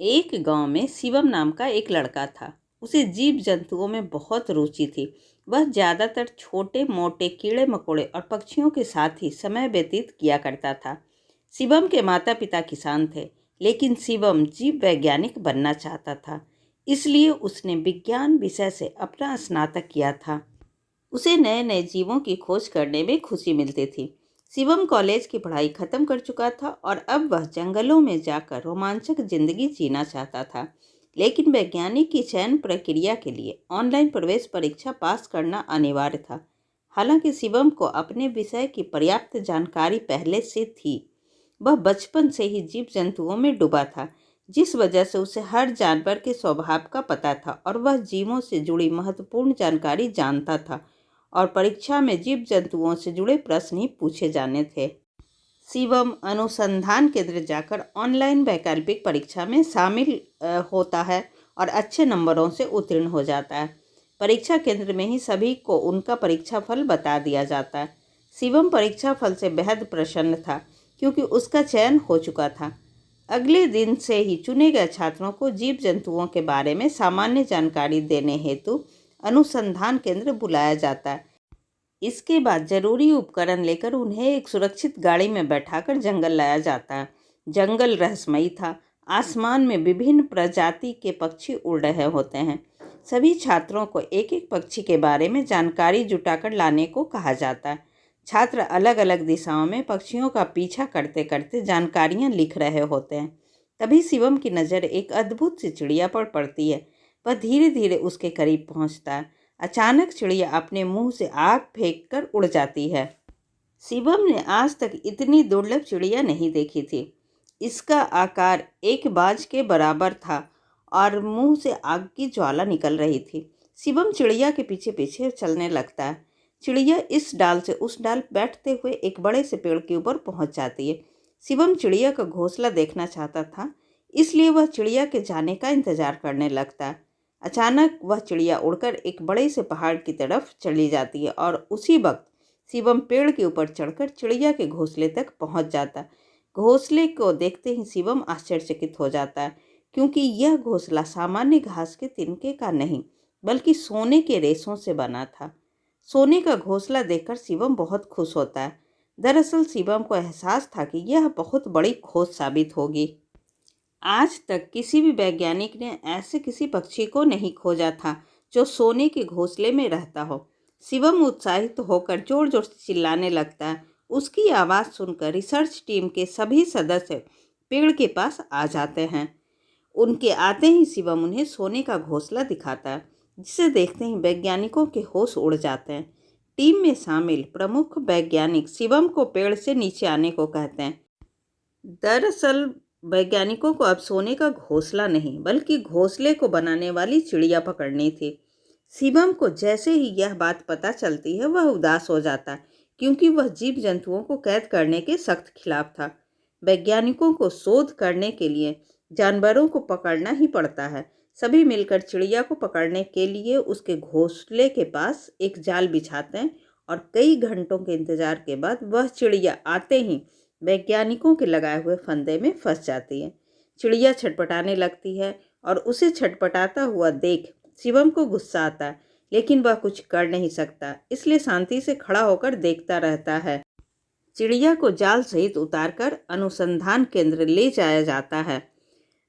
एक गांव में शिवम नाम का एक लड़का था। उसे जीव जंतुओं में बहुत रुचि थी। वह ज़्यादातर छोटे मोटे कीड़े मकोड़े और पक्षियों के साथ ही समय व्यतीत किया करता था। शिवम के माता पिता किसान थे, लेकिन शिवम जीव वैज्ञानिक बनना चाहता था। इसलिए उसने विज्ञान विषय से अपना स्नातक किया था। उसे नए नए जीवों की खोज करने में खुशी मिलती थी। शिवम कॉलेज की पढ़ाई खत्म कर चुका था और अब वह जंगलों में जाकर रोमांचक जिंदगी जीना चाहता था। लेकिन वैज्ञानिक की चयन प्रक्रिया के लिए ऑनलाइन प्रवेश परीक्षा पास करना अनिवार्य था। हालांकि शिवम को अपने विषय की पर्याप्त जानकारी पहले से थी। वह बचपन से ही जीव जंतुओं में डूबा था, जिस वजह से उसे हर जानवर के स्वभाव का पता था और वह जीवों से जुड़ी महत्वपूर्ण जानकारी जानता था। और परीक्षा में जीव जंतुओं से जुड़े प्रश्न ही पूछे जाने थे। शिवम अनुसंधान केंद्र जाकर ऑनलाइन वैकल्पिक परीक्षा में शामिल होता है और अच्छे नंबरों से उत्तीर्ण हो जाता है। परीक्षा केंद्र में ही सभी को उनका परीक्षा फल बता दिया जाता है। शिवम परीक्षा फल से बेहद प्रसन्न था, क्योंकि उसका चयन हो चुका था। अगले दिन से ही चुने गए छात्रों को जीव जंतुओं के बारे में सामान्य जानकारी देने हेतु अनुसंधान केंद्र बुलाया जाता है। इसके बाद जरूरी उपकरण लेकर उन्हें एक सुरक्षित गाड़ी में बैठाकर जंगल लाया जाता है। जंगल रहस्यमयी था। आसमान में विभिन्न प्रजाति के पक्षी उड़ रहे होते हैं। सभी छात्रों को एक एक पक्षी के बारे में जानकारी जुटाकर लाने को कहा जाता है। छात्र अलग अलग दिशाओं में पक्षियों का पीछा करते करते जानकारियां लिख रहे होते हैं। तभी शिवम की नज़र एक अद्भुत सी चिड़िया पर पड़ती है। वह धीरे धीरे उसके करीब पहुंचता है। अचानक चिड़िया अपने मुंह से आग फेंक कर उड़ जाती है। शिवम ने आज तक इतनी दुर्लभ चिड़िया नहीं देखी थी। इसका आकार एक बाज के बराबर था और मुंह से आग की ज्वाला निकल रही थी। शिवम चिड़िया के पीछे पीछे चलने लगता है। चिड़िया इस डाल से उस डाल बैठते हुए एक बड़े से पेड़ के ऊपर पहुंच जाती है। शिवम चिड़िया का घोंसला देखना चाहता था, इसलिए वह चिड़िया के जाने का इंतजार करने लगता है। अचानक वह चिड़िया उड़कर एक बड़े से पहाड़ की तरफ चली जाती है और उसी वक्त शिवम पेड़ के ऊपर चढ़कर चिड़िया के घोंसले तक पहुंच जाता है। घोंसले को देखते ही शिवम आश्चर्यचकित हो जाता है, क्योंकि यह घोंसला सामान्य घास के तिनके का नहीं, बल्कि सोने के रेशों से बना था। सोने का घोंसला देखकर शिवम बहुत खुश होता है। दरअसल शिवम को एहसास था कि यह बहुत बड़ी खोज साबित होगी। आज तक किसी भी वैज्ञानिक ने ऐसे किसी पक्षी को नहीं खोजा था जो सोने के घोंसले में रहता हो। शिवम उत्साहित होकर जोर जोर से चिल्लाने लगता है। उसकी आवाज़ सुनकर रिसर्च टीम के सभी सदस्य पेड़ के पास आ जाते हैं। उनके आते ही शिवम उन्हें सोने का घोंसला दिखाता है, जिसे देखते ही वैज्ञानिकों के होश उड़ जाते हैं। टीम में शामिल प्रमुख वैज्ञानिक शिवम को पेड़ से नीचे आने को कहते हैं। दरअसल वैज्ञानिकों को अब सोने का घोंसला नहीं, बल्कि घोंसले को बनाने वाली चिड़िया पकड़नी थी। शिवम को जैसे ही यह बात पता चलती है, वह उदास हो जाता है, क्योंकि वह जीव जंतुओं को कैद करने के सख्त खिलाफ था। वैज्ञानिकों को शोध करने के लिए जानवरों को पकड़ना ही पड़ता है। सभी मिलकर चिड़िया को पकड़ने के लिए उसके घोंसले के पास एक जाल बिछाते हैं और कई घंटों के इंतजार के बाद वह चिड़िया आते ही वैज्ञानिकों के लगाए हुए फंदे में फंस जाती है। चिड़िया छटपटाने लगती है और उसे छटपटाता हुआ देख शिवम को गुस्सा आता है, लेकिन वह कुछ कर नहीं सकता, इसलिए शांति से खड़ा होकर देखता रहता है। चिड़िया को जाल सहित उतारकर अनुसंधान केंद्र ले जाया जाता है।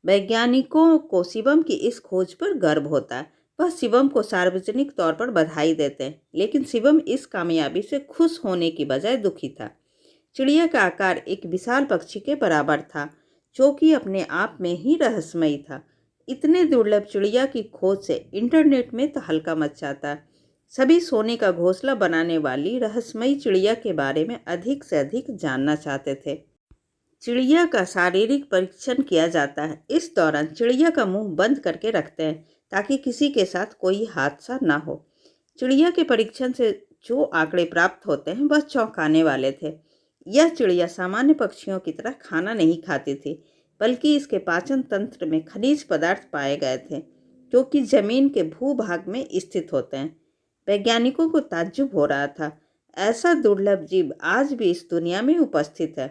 वैज्ञानिकों को शिवम की इस खोज पर गर्व होता है। वह शिवम को सार्वजनिक तौर पर बधाई देते हैं, लेकिन शिवम इस कामयाबी से खुश होने की बजाय दुखी था। चिड़िया का आकार एक विशाल पक्षी के बराबर था, जो कि अपने आप में ही रहस्यमयी था। इतने दुर्लभ चिड़िया की खोज से इंटरनेट में तहलका मच जाता। सभी सोने का घोंसला बनाने वाली रहस्यमयी चिड़िया के बारे में अधिक से अधिक जानना चाहते थे। चिड़िया का शारीरिक परीक्षण किया जाता है। इस दौरान चिड़िया का मुंह बंद करके रखते हैं, ताकि किसी के साथ कोई हादसा ना हो। चिड़िया के परीक्षण से जो आंकड़े प्राप्त होते हैं, वह चौंकाने वाले थे। यह चिड़िया सामान्य पक्षियों की तरह खाना नहीं खाती थी, बल्कि इसके पाचन तंत्र में खनिज पदार्थ पाए गए थे, जो कि जमीन के भूभाग में स्थित होते हैं। वैज्ञानिकों को ताज्जुब हो रहा था। ऐसा दुर्लभ जीव आज भी इस दुनिया में उपस्थित है।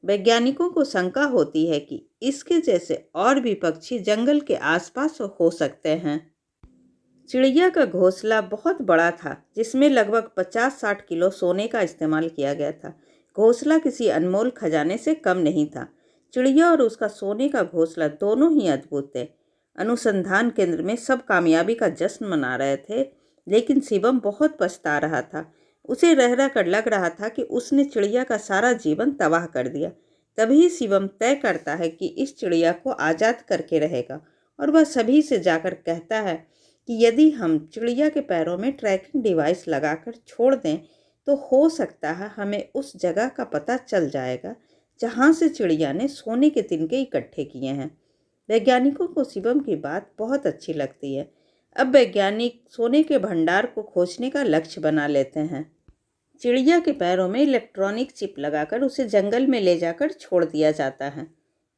वैज्ञानिकों को शंका होती है कि इसके जैसे और भी पक्षी जंगल के आसपास हो सकते हैं। चिड़िया का घोंसला बहुत बड़ा था, जिसमें लगभग 50-60 किलो सोने का इस्तेमाल किया गया था। घोंसला किसी अनमोल खजाने से कम नहीं था। चिड़िया और उसका सोने का घोंसला दोनों ही अद्भुत थे। अनुसंधान केंद्र में सब कामयाबी का जश्न मना रहे थे, लेकिन शिवम बहुत पछता रहा था। उसे रह रह कर लग रहा था कि उसने चिड़िया का सारा जीवन तबाह कर दिया। तभी शिवम तय करता है कि इस चिड़िया को आज़ाद करके रहेगा, और वह सभी से जाकर कहता है कि यदि हम चिड़िया के पैरों में ट्रैकिंग डिवाइस लगाकर छोड़ दें तो हो सकता है हमें उस जगह का पता चल जाएगा जहाँ से चिड़िया ने सोने के तिनके इकट्ठे किए हैं। वैज्ञानिकों को शिवम की बात बहुत अच्छी लगती है। अब वैज्ञानिक सोने के भंडार को खोजने का लक्ष्य बना लेते हैं। चिड़िया के पैरों में इलेक्ट्रॉनिक चिप लगाकर उसे जंगल में ले जाकर छोड़ दिया जाता है।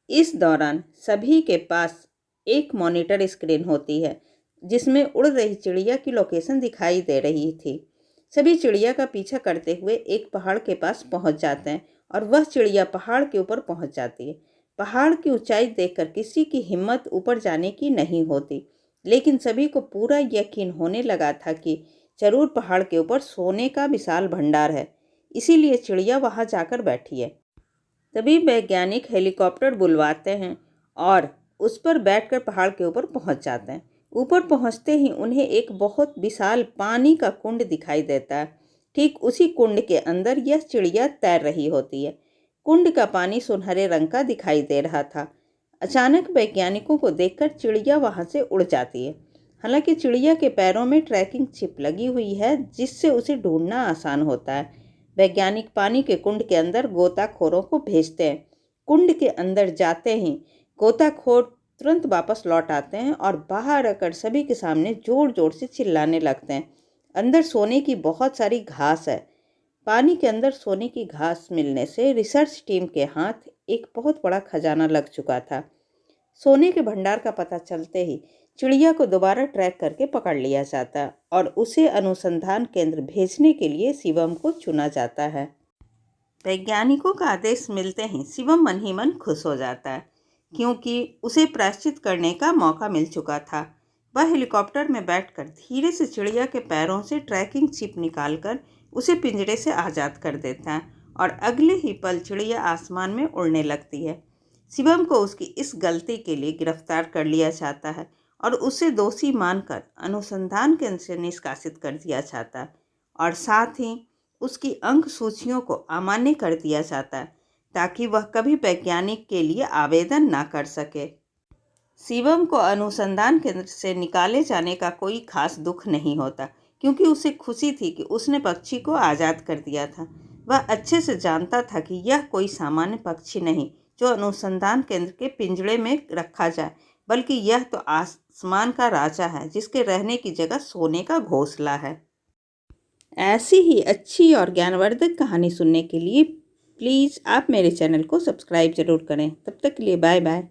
इस दौरान सभी के पास एक मॉनिटर स्क्रीन होती है, जिसमें उड़ रही चिड़िया की लोकेशन दिखाई दे रही थी। सभी चिड़िया का पीछा करते हुए एक पहाड़ के पास पहुंच जाते हैं, और वह चिड़िया पहाड़ के ऊपर पहुंच जाती है। पहाड़ की ऊंचाई देखकर किसी की हिम्मत ऊपर जाने की नहीं होती, लेकिन सभी को पूरा यकीन होने लगा था कि जरूर पहाड़ के ऊपर सोने का विशाल भंडार है, इसीलिए चिड़िया वहां जाकर बैठी है। तभी वैज्ञानिक हेलीकॉप्टर बुलवाते हैं और उस पर बैठकर पहाड़ के ऊपर पहुंच जाते हैं। ऊपर पहुंचते ही उन्हें एक बहुत विशाल पानी का कुंड दिखाई देता है। ठीक उसी कुंड के अंदर यह चिड़िया तैर रही होती है। कुंड का पानी सुनहरे रंग का दिखाई दे रहा था। अचानक वैज्ञानिकों को देखकर चिड़िया वहां से उड़ जाती है। हालांकि चिड़िया के पैरों में ट्रैकिंग चिप लगी हुई है, जिससे उसे ढूंढना आसान होता है। वैज्ञानिक पानी के कुंड के अंदर गोताखोरों को भेजते हैं। कुंड के अंदर जाते ही गोताखोर तुरंत वापस लौट आते हैं और बाहर आकर सभी के सामने जोर जोर से चिल्लाने लगते हैं। अंदर सोने की बहुत सारी घास है। पानी के अंदर सोने की घास मिलने से रिसर्च टीम के हाथ एक बहुत बड़ा खजाना लग चुका था। सोने के भंडार का पता चलते ही चिड़िया को दोबारा ट्रैक करके पकड़ लिया जाता और उसे अनुसंधान केंद्र भेजने के लिए शिवम को चुना जाता है। वैज्ञानिकों का आदेश मिलते ही शिवम मन ही मन खुश हो जाता है, क्योंकि उसे प्रायश्चित करने का मौका मिल चुका था। वह हेलीकॉप्टर में बैठकर धीरे से चिड़िया के पैरों से ट्रैकिंग चिप निकालकर उसे पिंजरे से आज़ाद कर देता है, और अगले ही पल चिड़िया आसमान में उड़ने लगती है। शिवम को उसकी इस गलती के लिए गिरफ्तार कर लिया जाता है और उसे दोषी मानकर अनुसंधान केंद्र से निष्कासित कर दिया जाता है, और साथ ही उसकी अंक सूचियों को अमान्य कर दिया जाता है, ताकि वह कभी वैज्ञानिक के लिए आवेदन ना कर सके। शिवम को अनुसंधान केंद्र से निकाले जाने का कोई खास दुख नहीं होता, क्योंकि उसे खुशी थी कि उसने पक्षी को आज़ाद कर दिया था। वह अच्छे से जानता था कि यह कोई सामान्य पक्षी नहीं जो अनुसंधान केंद्र के पिंजरे में रखा जाए, बल्कि यह तो आसमान का राजा है, जिसके रहने की जगह सोने का घोंसला है। ऐसी ही अच्छी और ज्ञानवर्धक कहानी सुनने के लिए प्लीज़ आप मेरे चैनल को सब्सक्राइब ज़रूर करें। तब तक के लिए बाय बाय।